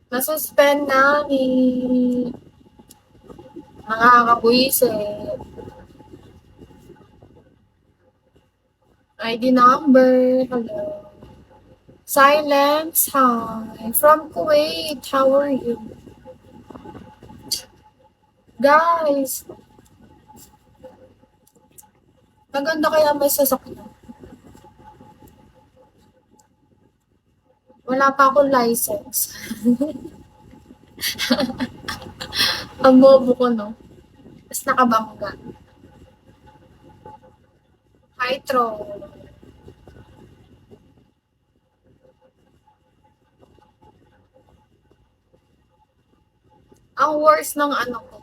Nasuspend na ni nakakabwisit. ID number, hello. Silence, hi. From Kuwait, how are you? Guys, maganda kaya may sasakyan. Wala pa akong license. Ang bobo ko, no? Tapos nakabangga. Hi, Tro. Ang worst ng ano ko,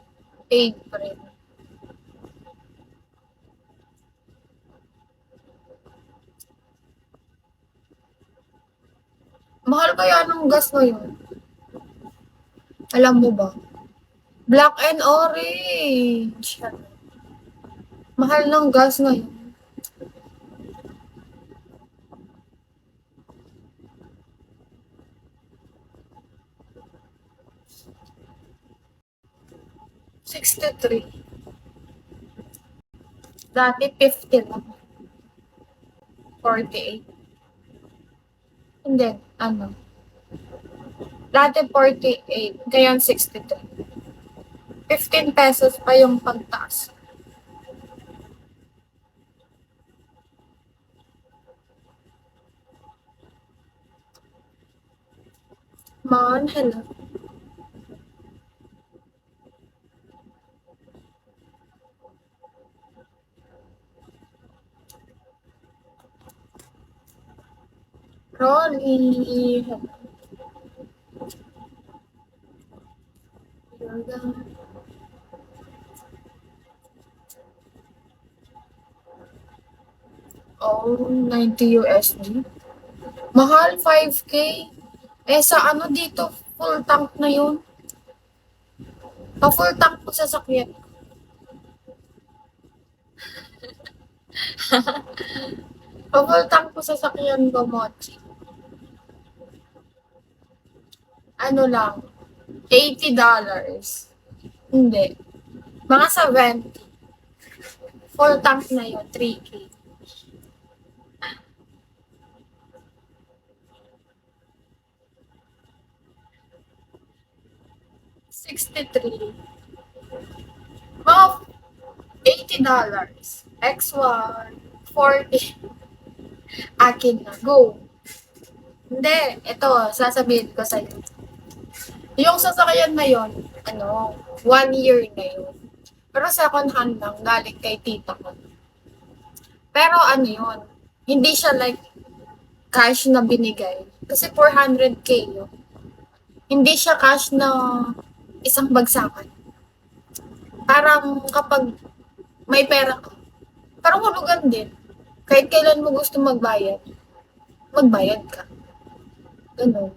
April. Mahal kaya ng gas ngayon? Alam mo ba? Black and orange. Mahal ng gas ngayon. $63. Dati 50 lang. 48. Hindi, ano. Dati 48, ngayon 63. 15 pesos pa yung pagtaas. Man, hello. Rolly, hello. Oh, 90 USD. Mahal, 5K. Eh, sa ano dito, full tank na yun. Pa-full tank po sa sakyan. Pa-full tank po sa sakyan ko, Mochi. Ano lang, $80. Hindi. Mga 70. Full tank na yun, 3K. 63. Mga $80. X1, 40. Akin na. Go. Hindi. Ito, sasabihin ko sa'yo. Yung sasakyan na yon, ano, 1 year na yun. Pero second hand lang, galing kay tita ko. Pero ano yun, hindi siya like cash na binigay. Kasi 400K yun. Hindi siya cash na isang bagsakan. Parang kapag may pera ka, parang hulugan din. Kahit kailan mo gusto magbayad, magbayad ka. Ganun.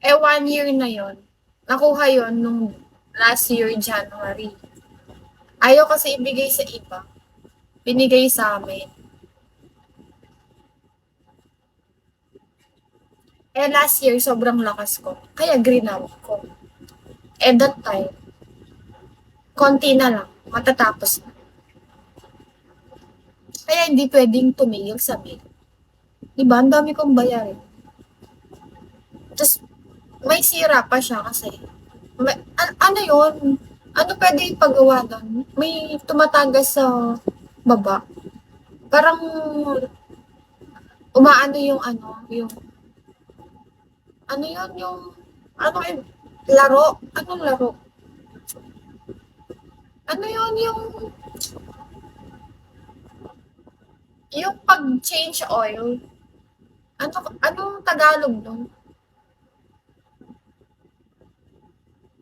Eh, 1 year na yon. Nakuha yon nung last year, January. Ayaw kasi ibigay sa iba. Binigay sa amin. Eh, last year, sobrang lakas ko. Kaya green out ko. Eh, that time, konti na lang. Matatapos na. Kaya hindi pwedeng tumigil sa bill. Diba? Ang dami kong bayarin. Tapos, may sira pa siya kasi. Ano yun? Ano pwede ipagawa doon? May tumatagas sa baba. Parang umaano yung ano, yung ano yun, yung ano yun, laro. Anong laro? Ano yun, yung pag-change oil. Anong Tagalog nun?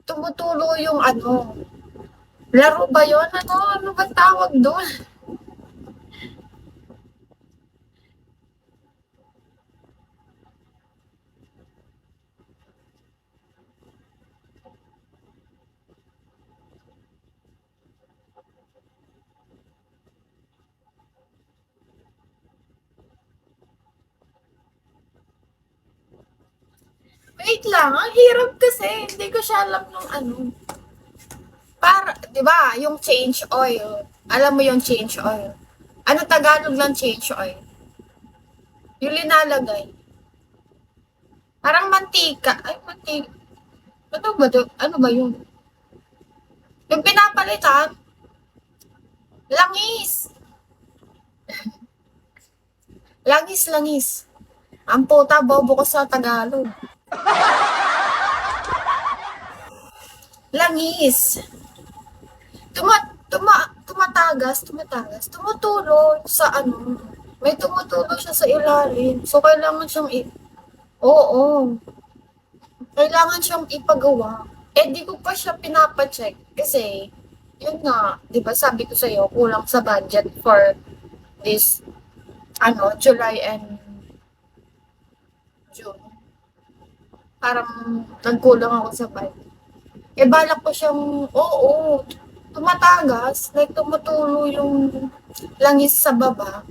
Tumutulo yung ano. Laro ba yun? Ano ba tawag doon? Wait lang, ang hirap kasi. Hindi ko siya alam nung ano. Para, di ba, yung change oil. Alam mo yung change oil. Ano Tagalog ng change oil? Yung linalagay. Parang mantika. Ay, mantika. Ano ba yun? Yung pinapalitan, langis. Langis. Ang puta, bobo ko sa Tagalog. Langis. Tumatagas, tumutulong sa ano, may tumutulong siya sa ilalim. So, kailangan siyang oo, kailangan siyang ipagawa. Eh, di ko pa siya pinapacheck kasi, yun nga, di ba sabi ko sa'yo, kulang sa budget for this, July and June. Parang nagkulang ako sa budget. Eh, balak ko siyang, oo, tumatagas, like tumutulo yung langis sa baba.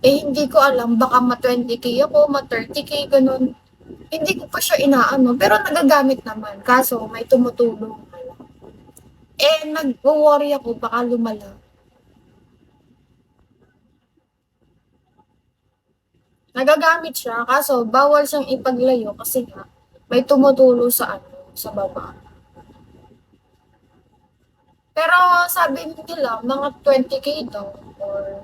Eh, hindi ko alam, baka ma-20K ako, ma-30K, ganun. Hindi ko pa siya inaano, pero nagagamit naman. Kaso, may tumutulong. Eh, nag-worry ako, baka lumala. Nagagamit siya, kaso bawal siyang ipaglayo kasi nga, may tumutulo sa sa baba. Pero sabi nila, mga 20K daw, or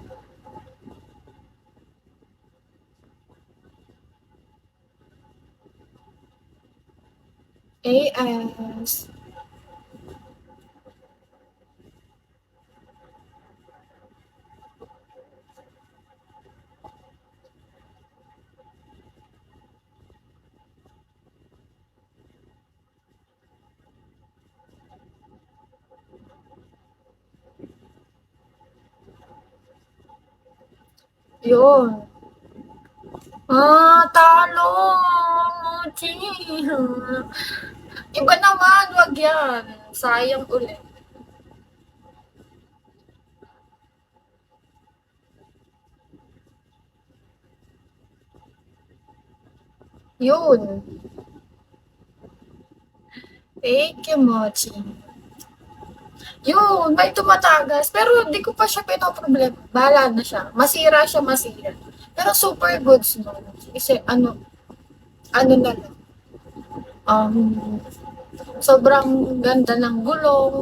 AS. Yun. Talo! Mochi! Iba naman, wag yan. Sayang ulit. Yun. Thank you, Mochi. Yun, may tumatagas. Pero di ko pa siya pinoproblema. Bahala na siya. Masira. Pero super goods no. Kasi ano na lang. Um, sobrang ganda ng gulong.